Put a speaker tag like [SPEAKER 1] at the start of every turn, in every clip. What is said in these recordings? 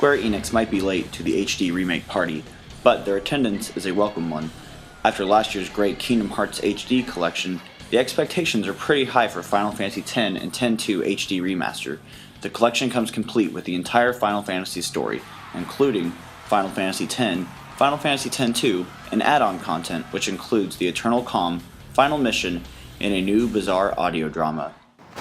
[SPEAKER 1] Square Enix might be late to the HD remake party, but their attendance is a welcome one. After last year's great Kingdom Hearts HD collection, the expectations are pretty high for Final Fantasy X and X-2 HD Remaster. The collection comes complete with the entire Final Fantasy story, including Final Fantasy X, Final Fantasy X-2, and add-on content which includes the Eternal Calm, final mission, and a new bizarre audio drama.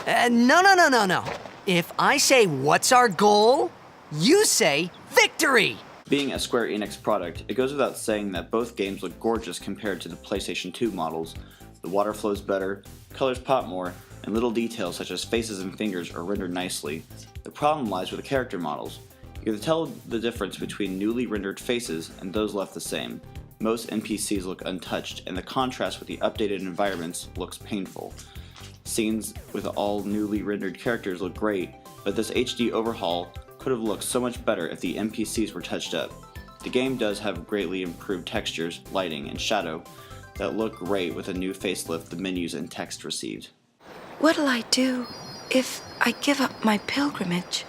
[SPEAKER 2] No. If I say what's our goal, you say victory!
[SPEAKER 1] Being a Square Enix product, it goes without saying that both games look gorgeous compared to the PlayStation 2 models. The water flows better, colors pop more, and little details such as faces and fingers are rendered nicely. The problem lies with the character models. You can tell the difference between newly rendered faces and those left the same. Most NPCs look untouched, and the contrast with the updated environments looks painful. Scenes with all newly rendered characters look great, but this HD overhaul could have looked so much better if the NPCs were touched up. The game does have greatly improved textures, lighting, and shadow that look great with a new facelift the menus and text received.
[SPEAKER 3] What'll I do if I give up my pilgrimage?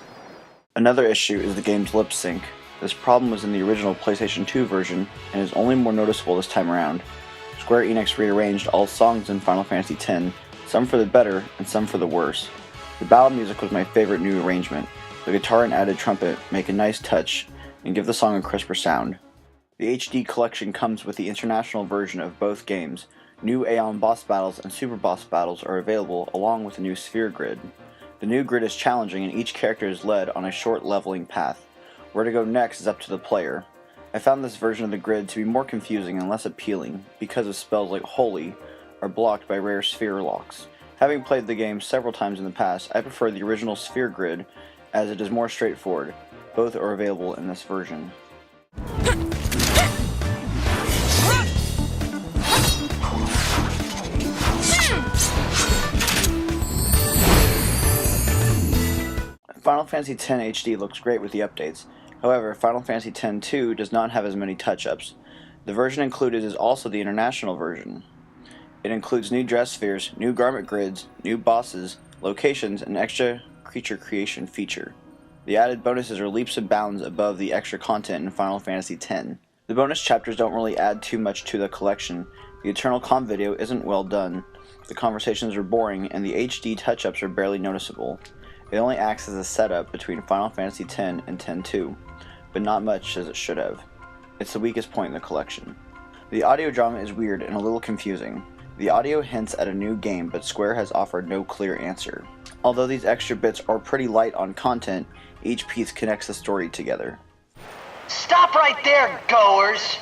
[SPEAKER 1] Another issue is the game's lip sync. This problem was in the original PlayStation 2 version and is only more noticeable this time around. Square Enix rearranged all songs in Final Fantasy X, some for the better and some for the worse. The ballad music was my favorite new arrangement. The guitar and added trumpet make a nice touch and give the song a crisper sound. The HD collection comes with the international version of both games. New Aeon boss battles and super boss battles are available along with a new sphere grid. The new grid is challenging and each character is led on a short leveling path. Where to go next is up to the player. I found this version of the grid to be more confusing and less appealing because of spells like Holy are blocked by rare sphere locks. Having played the game several times in the past, I prefer the original sphere grid as it is more straightforward. Both are available in this version. Final Fantasy X HD looks great with the updates. However, Final Fantasy X-2 does not have as many touch-ups. The version included is also the international version. It includes new dress spheres, new garment grids, new bosses, locations, and extra creature creation feature. The added bonuses are leaps and bounds above the extra content in Final Fantasy X. The bonus chapters don't really add too much to the collection. The Eternal Calm video isn't well done, the conversations are boring, and the HD touch-ups are barely noticeable. It only acts as a setup between Final Fantasy X and X-2, but not much as it should have. It's the weakest point in the collection. The audio drama is weird and a little confusing. The audio hints at a new game, but Square has offered no clear answer. Although these extra bits are pretty light on content, each piece connects the story together.
[SPEAKER 4] Stop right there, goers!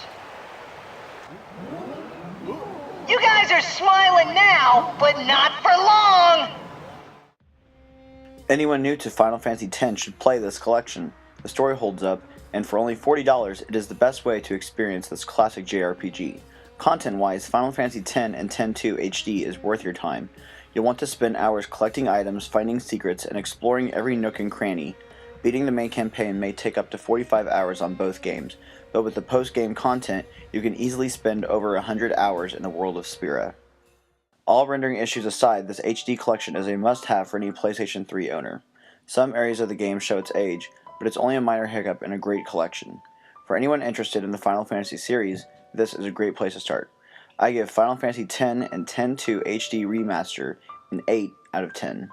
[SPEAKER 4] You guys are smiling now, but not for long!
[SPEAKER 1] Anyone new to Final Fantasy X should play this collection. The story holds up, and for only $40, it is the best way to experience this classic JRPG. Content-wise, Final Fantasy X and X-2 HD is worth your time. You'll want to spend hours collecting items, finding secrets, and exploring every nook and cranny. Beating the main campaign may take up to 45 hours on both games, but with the post-game content, you can easily spend over 100 hours in the world of Spira. All rendering issues aside, this HD collection is a must-have for any PlayStation 3 owner. Some areas of the game show its age, but it's only a minor hiccup in a great collection. For anyone interested in the Final Fantasy series, this is a great place to start. I give Final Fantasy X and X-2 HD Remaster an 8 out of 10.